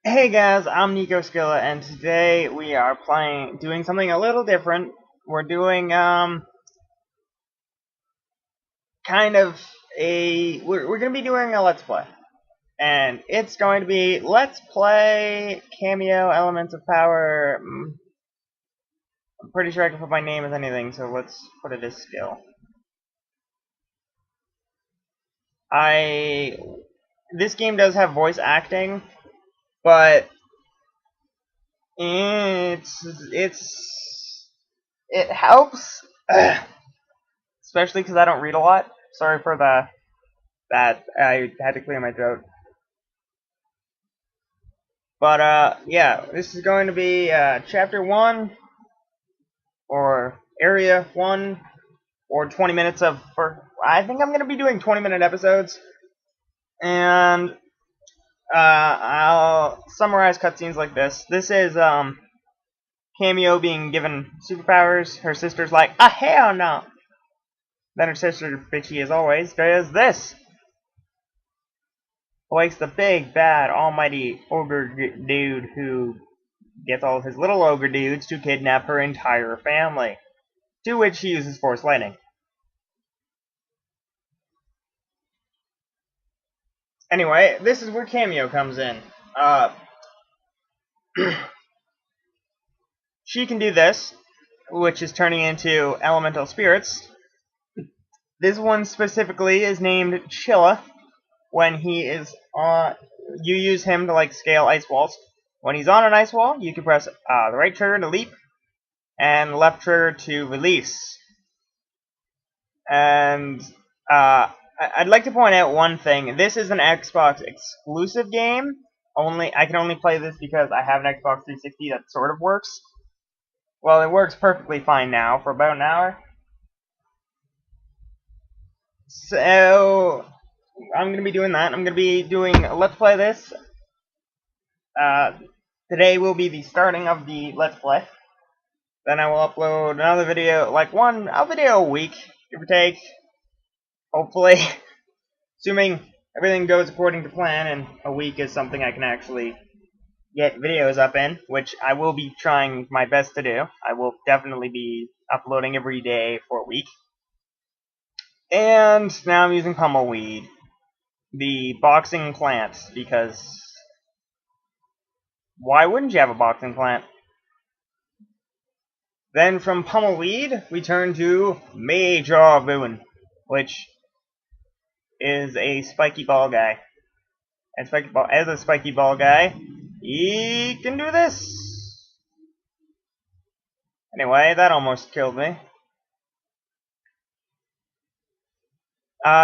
Hey guys, I'm Nico Skilla, and today we are doing something a little different. We're doing kind of we're gonna be doing a let's play, and it's going to be let's play Kameo Elements of Power. I'm pretty sure I can put my name as anything, so let's put it as skill. I This game does have voice acting, but it helps. Especially because I don't read a lot. Sorry for that. I had to clear my throat. But yeah, this is going to be chapter 1 or area 1 or 20 minutes of. I think I'm going to be doing 20-minute episodes, and I'll summarize cutscenes like this. This is Kameo being given superpowers. Her sister's like, ah, hell no. Then her sister, bitchy as always, does this. Wakes the big, bad, almighty ogre dude who gets all of his little ogre dudes to kidnap her entire family, to which she uses force lightning. Anyway, this is where Kameo comes in. She can do this, which is turning into elemental spirits. This one specifically is named Chilla. When he is on, you use him to like scale ice walls. When he's on an ice wall, you can press the right trigger to leap and left trigger to release. And I'd like to point out one thing. This is an Xbox exclusive game. I can only play this because I have an Xbox 360 that sort of works. Well, it works perfectly fine now for about an hour. So I'm gonna be doing that. I'm gonna be doing Let's Play this. Today will be the starting of the Let's Play. Then I will upload another video, like a video a week, give or take. Hopefully, assuming everything goes according to plan, and a week is something I can actually get videos up in, which I will be trying my best to do. I will definitely be uploading every day for a week. And now I'm using Pummelweed, the boxing plant, because why wouldn't you have a boxing plant? Then from Pummelweed, we turn to Major Boon, which is a spiky ball guy. And as a spiky ball guy, he can do this. Anyway, that almost killed me.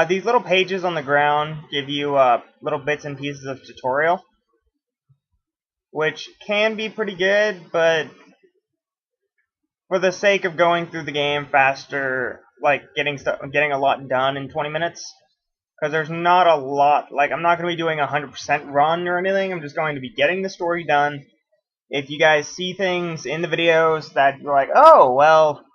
These little pages on the ground give you little bits and pieces of tutorial, which can be pretty good, but for the sake of going through the game faster, like getting a lot done in 20 minutes, because there's not a lot. Like, I'm not going to be doing a 100% run or anything. I'm just going to be getting the story done. If you guys see things in the videos that you're like, oh, well,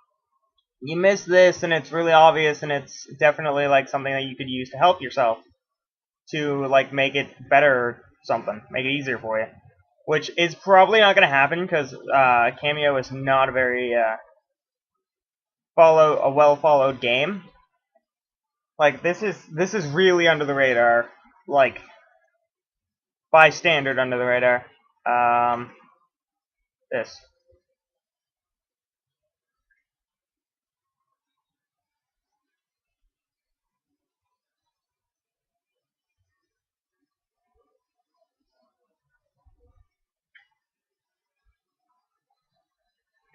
you missed this, and it's really obvious, and it's definitely like something that you could use to help yourself to like make it better or something, make it easier for you, which is probably not going to happen because Kameo is not a very well followed game. Like, this is really under the radar, like by standard under the radar. This.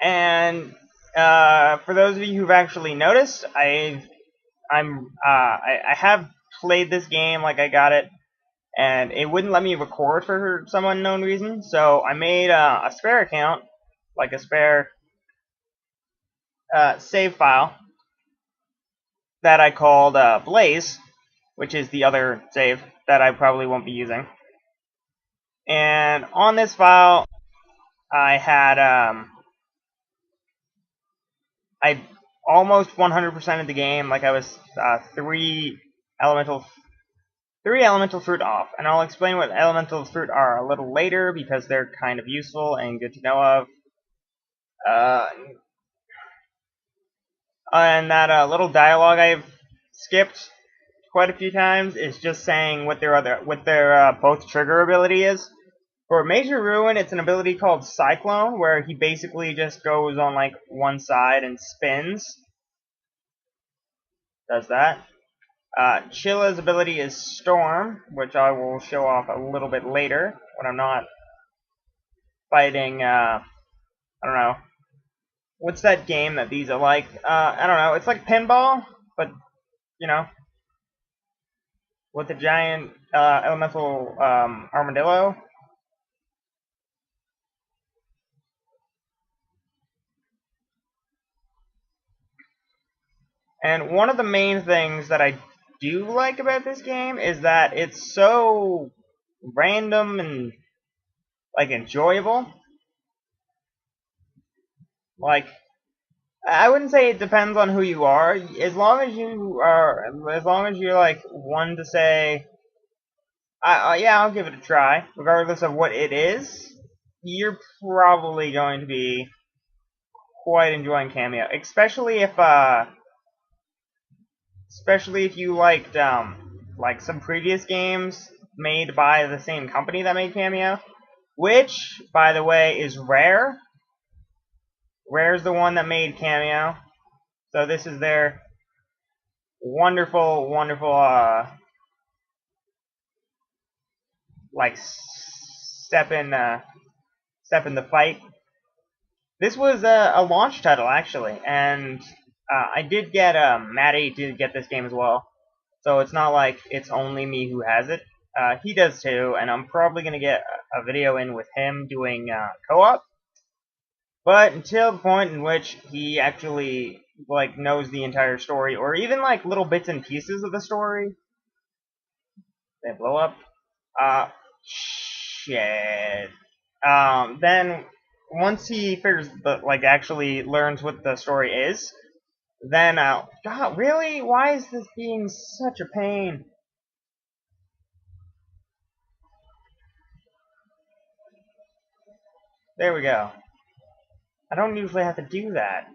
And for those of you who've actually noticed, I have played this game, like I got it, and it wouldn't let me record for some unknown reason. So I made a spare account, like a spare save file that I called Blaze, which is the other save that I probably won't be using. And on this file, I had I almost 100% of the game. Like, I was 3 elemental 3 elemental fruit off, and I'll explain what elemental fruit are a little later because they're kind of useful and good to know of. And that little dialogue I've skipped quite a few times is just saying what their both trigger ability is. For Major Ruin, it's an ability called Cyclone, where he basically just goes on like one side and spins. Does that. Chilla's ability is Storm, which I will show off a little bit later when I'm not fighting. I don't know. What's that game that these are like? I don't know. It's like pinball, but you know, with a giant elemental armadillo. And one of the main things that I do like about this game is that it's so random and like enjoyable. Like, I wouldn't say it depends on who you are. As long as you're like one to say, yeah, I'll give it a try, regardless of what it is, you're probably going to be quite enjoying Kameo, especially if you liked like some previous games made by the same company that made Kameo, which, by the way, is Rare. Rare's the one that made Kameo, so this is their wonderful, wonderful like step in the fight. This was a launch title actually, and I did get Matty did get this game as well, so it's not like it's only me who has it. He does too, and I'm probably gonna get a video in with him doing co-op. But until the point in which he actually like knows the entire story, or even like little bits and pieces of the story, they blow up. Shit. Then once he figures like actually learns what the story is, then God, really? Why is this being such a pain? There we go. I don't usually have to do that.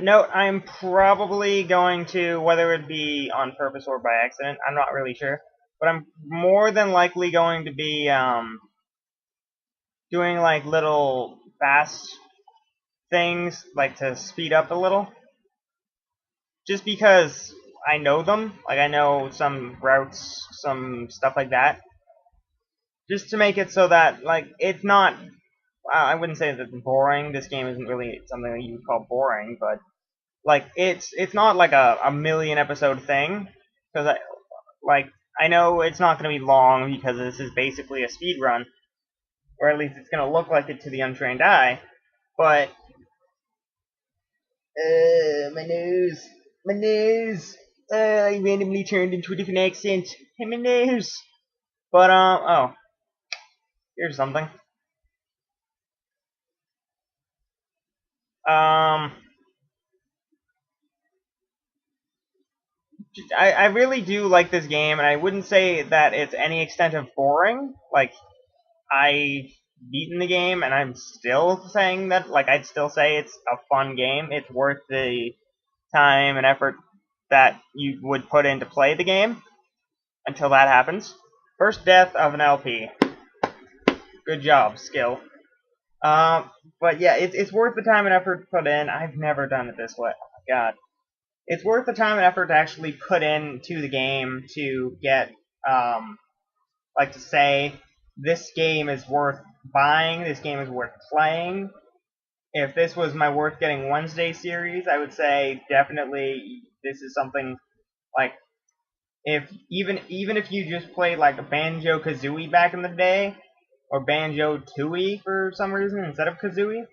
No, I'm probably going to, whether it be on purpose or by accident, I'm not really sure, but I'm more than likely going to be, doing, like, little fast things, like, to speed up a little, just because I know them, like, I know some routes, some stuff like that, just to make it so that, like, it's not, I wouldn't say that it's boring, this game isn't really something that you would call boring, but like it's not like a million episode thing, because I know it's not going to be long because this is basically a speed run, or at least it's going to look like it to the untrained eye. But my nose, I randomly turned into a different accent. Hey, my nose. But oh, here's something. Um, I really do like this game, and I wouldn't say that it's any extent of boring. Like, I've beaten the game, and I'm still saying that, like, I'd still say it's a fun game. It's worth the time and effort that you would put in to play the game until that happens. First death of an LP. Good job, skill. But yeah, it's worth the time and effort put in. I've never done it this way. Oh my god. It's worth the time and effort to actually put into the game to get, like to say, this game is worth buying, this game is worth playing. If this was my worth getting Wednesday series, I would say definitely this is something like, if even if you just played like a Banjo Kazooie back in the day, or Banjo Tooie for some reason instead of Kazooie,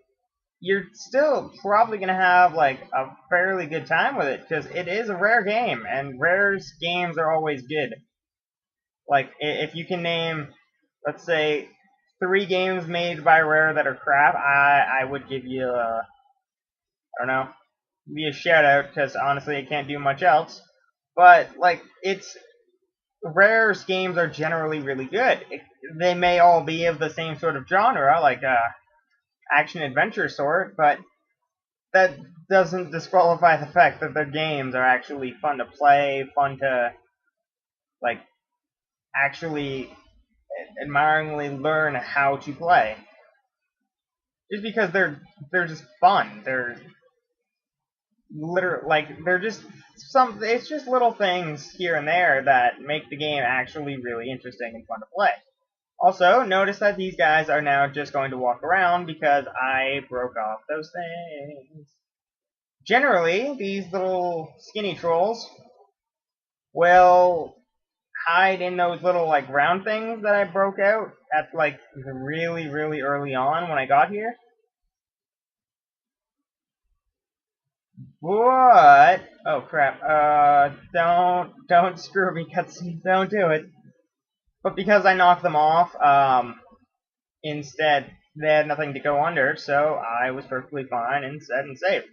you're still probably gonna have like a fairly good time with it because it is a rare game, and Rare's games are always good. Like, if you can name, let's say, 3 games made by Rare that are crap, I would give you a, I don't know, give you a shout out, because honestly, I can't do much else. But, like, it's, Rare's games are generally really good. They may all be of the same sort of genre, like action adventure sort, but that doesn't disqualify the fact that their games are actually fun to play, fun to like actually admiringly learn how to play. Just because they're just fun. They're literally like they're just some. It's just little things here and there that make the game actually really interesting and fun to play. Also, notice that these guys are now just going to walk around because I broke off those things. Generally, these little skinny trolls will hide in those little like round things that I broke out at like really, really early on when I got here. What? Oh crap. Don't screw me, cutscene. Don't do it. But because I knocked them off, instead they had nothing to go under, so I was perfectly fine and set and safe.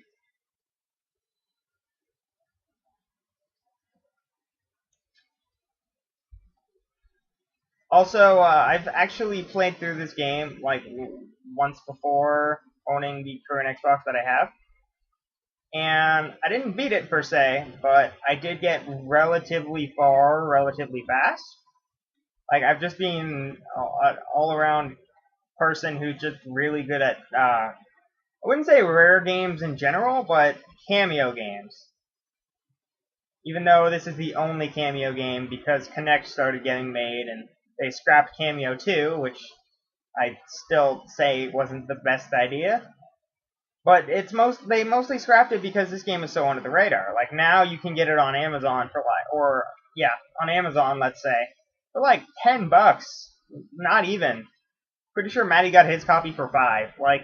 Also, I've actually played through this game like once before owning the current Xbox that I have, and I didn't beat it per se, but I did get relatively far, relatively fast. Like I've just been an all-around person who's just really good at I wouldn't say rare games in general, but Kameo games. Even though this is the only Kameo game because Connect started getting made and they scrapped Kameo 2, which I still say wasn't the best idea. But they mostly scrapped it because this game is so under the radar. Like now you can get it on Amazon for like on Amazon, let's say, for like $10. Not even. Pretty sure Maddie got his copy for 5. Like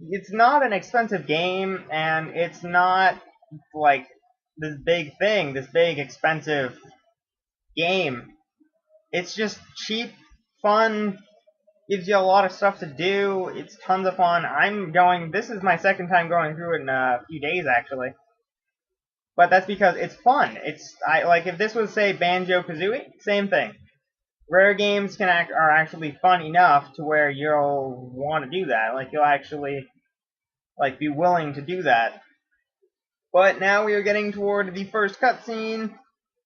it's not an expensive game and it's not like this big thing, this big expensive game. It's just cheap, fun, gives you a lot of stuff to do. It's tons of fun. This is my second time going through it in a few days actually. But that's because it's fun. Like if this was say Banjo-Kazooie, same thing. Rare games are actually fun enough to where you'll want to do that. Like you'll actually like be willing to do that. But now we are getting toward the first cutscene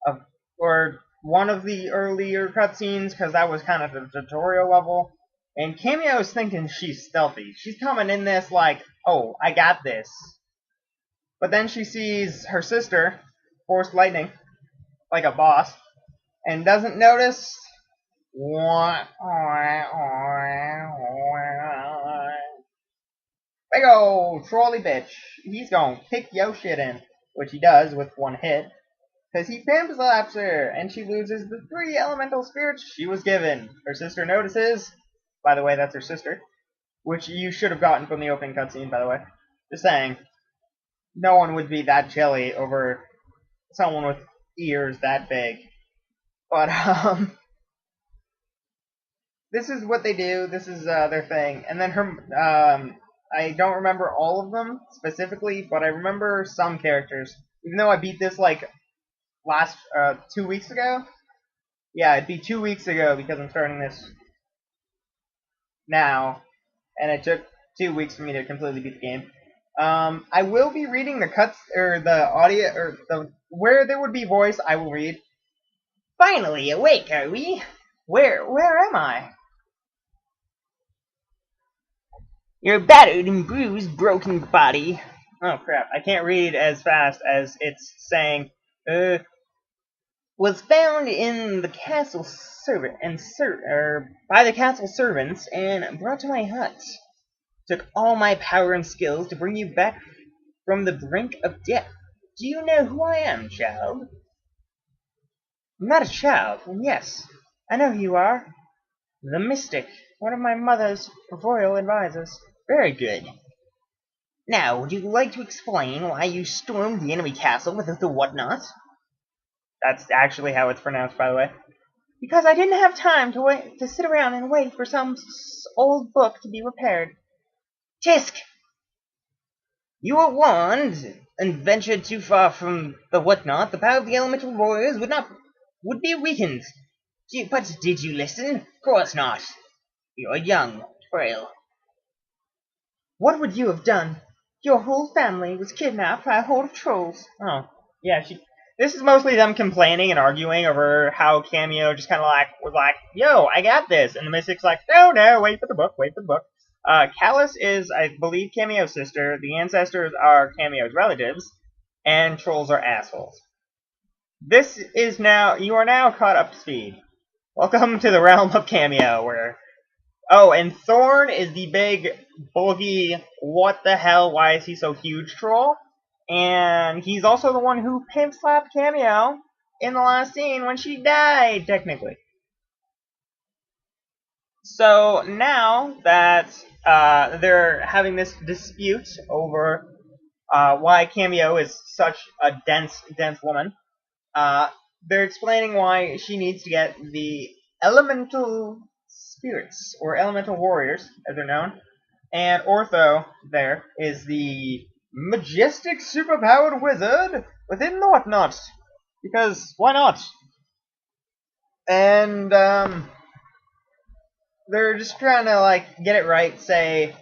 of or one of the earlier cutscenes because that was kind of the tutorial level. And Kameo's thinking she's stealthy. She's coming in this like, oh, I got this. But then she sees her sister, Force Lightning, like a boss, and doesn't notice. Big ol' trolley bitch. He's gonna kick yo shit in. Which he does with one hit. Because he pimp slaps her, and she loses the 3 elemental spirits she was given. Her sister notices. By the way, that's her sister. Which you should have gotten from the opening cutscene, by the way. Just saying. No one would be that jelly over someone with ears that big. But, this is what they do. This is their thing. And then I don't remember all of them specifically, but I remember some characters. Even though I beat this like last 2 weeks ago. Yeah, it'd be 2 weeks ago because I'm starting this now, and it took 2 weeks for me to completely beat the game. I will be reading the cuts or the audio or where there would be voice. I will read. Finally awake, are we? Where am I? Your battered and bruised, broken body. Oh crap! I can't read as fast as it's saying. Was found in the castle servant and by the castle servants and brought to my hut. Took all my power and skills to bring you back from the brink of death. Do you know who I am, child? I'm not a child. Yes, I know who you are. The Mystic, one of my mother's royal advisors. Very good. Now, would you like to explain why you stormed the enemy castle with the whatnot? That's actually how it's pronounced, by the way. Because I didn't have time to sit around and wait for some old book to be repaired. Tisk! You were warned, and ventured too far from the whatnot. The power of the elemental warriors would be weakened. But did you listen? Of course not. You're young, frail. What would you have done? Your whole family was kidnapped by a horde of trolls. Oh, yeah. This is mostly them complaining and arguing over how Kameo just kind of was like, "Yo, I got this," and the Mystic's like, "No, wait for the book, wait for the book." Callus is, I believe, Kameo's sister. The ancestors are Kameo's relatives, and trolls are assholes. You are now caught up to speed. Welcome to the realm of Kameo, where... Oh, and Thorn is the big, bulky, what the hell, why is he so huge troll? And he's also the one who pimp-slapped Kameo in the last scene when she died, technically. So now that they're having this dispute over why Kameo is such a dense woman, they're explaining why she needs to get the elemental spirits, or elemental warriors, as they're known. And Ortho, there, is the majestic, superpowered wizard within the whatnot. Because, why not? And, they're just trying to, like, get it right, say,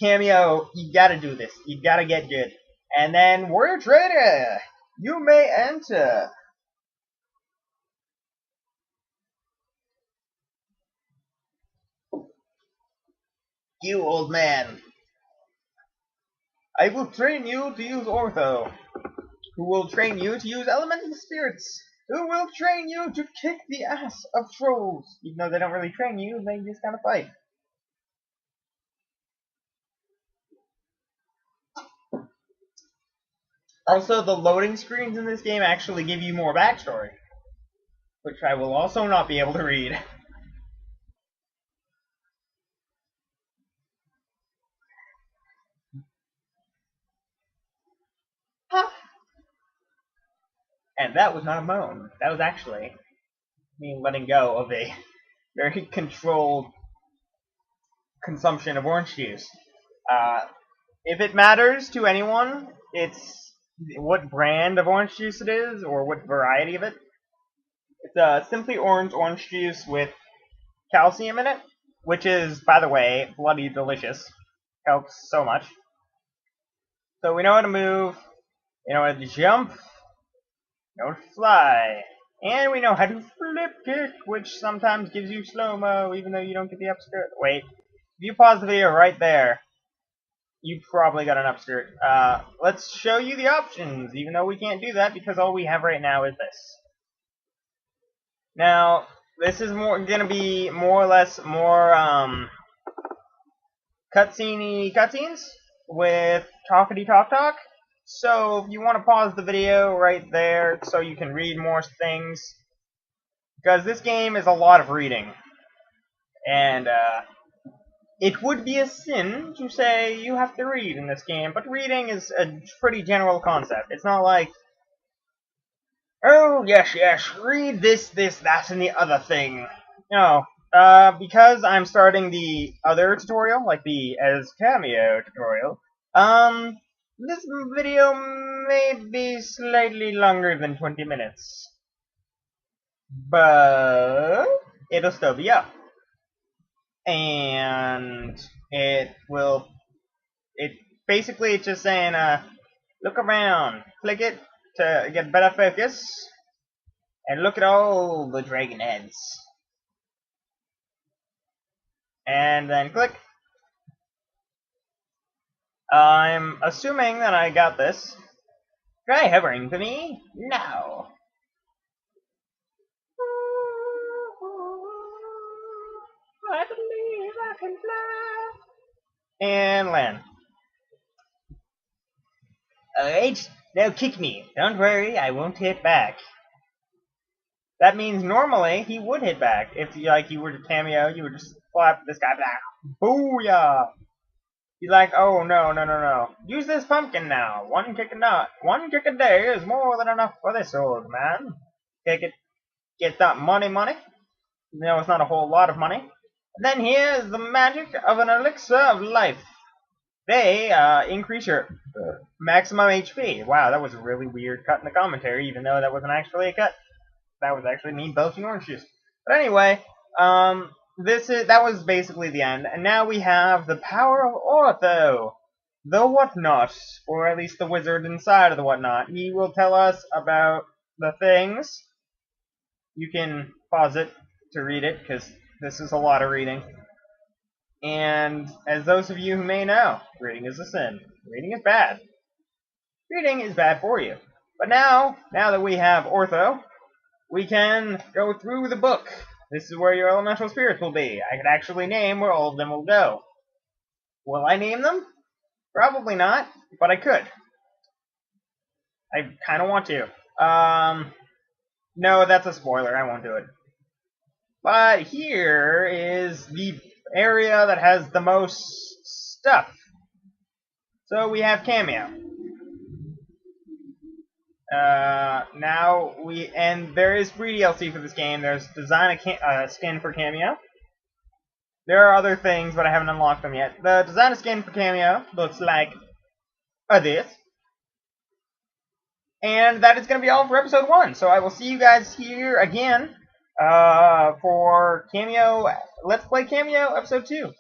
Kameo, you gotta do this. You gotta get good. And then, Warrior Trader, you may enter. You old man. I will train you to use Ortho. Who will train you to use elemental spirits. Who will train you to kick the ass of trolls. Even though they don't really train you, they just kind of fight. Also, the loading screens in this game actually give you more backstory, which I will also not be able to read. And that was not a moan. That was actually me letting go of a very controlled consumption of orange juice. If it matters to anyone, it's what brand of orange juice it is, or what variety of it. It's simply orange juice with calcium in it, which is, by the way, bloody delicious. Helps so much. So we know how to move, we know how to jump, we know how to fly, and we know how to flip kick, which sometimes gives you slow-mo, even though you don't get the upskirt. Wait, if you pause the video right there, you probably got an upskirt. Let's show you the options, even though we can't do that because all we have right now is this. Now, this is gonna be more or less more cutscenes with talkity talk. So if you want to pause the video right there so you can read more things, because this game is a lot of reading, and it would be a sin to say you have to read in this game, but reading is a pretty general concept. It's not like, oh, yes, read this, that, and the other thing. No, because I'm starting the other tutorial, like the as Kameo tutorial, this video may be slightly longer than 20 minutes. But it'll still be up. And basically it's just saying, look around, click it to get better focus, and look at all the dragon heads. And then click. I'm assuming that I got this. Try hovering for me now. I believe I can fly. And land. Alright, now kick me. Don't worry, I won't hit back. That means normally he would hit back. If you were to Kameo, you would just slap this guy back. Booyah! He's like, oh no. Use this pumpkin now. One kick a day is more than enough for this old man. Kick it. get that money. No, it's not a whole lot of money. And then here's the magic of an elixir of life. They increase your maximum HP. Wow, that was a really weird cut in the commentary, even though that wasn't actually a cut. That was actually me belching orange juice. But anyway, that was basically the end. And now we have the power of Ortho, the Whatnot, or at least the wizard inside of the Whatnot. He will tell us about the things. You can pause it to read it, because this is a lot of reading. And as those of you who may know, reading is a sin. Reading is bad. Reading is bad for you. But now that we have Ortho, we can go through the book. This is where your elemental spirits will be. I could actually name where all of them will go. Will I name them? Probably not, but I could. I kind of want to. No, that's a spoiler. I won't do it. But here is the area that has the most stuff. So we have Kameo. And there is free DLC for this game. There's design a skin for Kameo. There are other things, but I haven't unlocked them yet. The design a skin for Kameo looks like this. And that is going to be all for episode 1. So I will see you guys here again for Kameo. Let's play Kameo episode 2.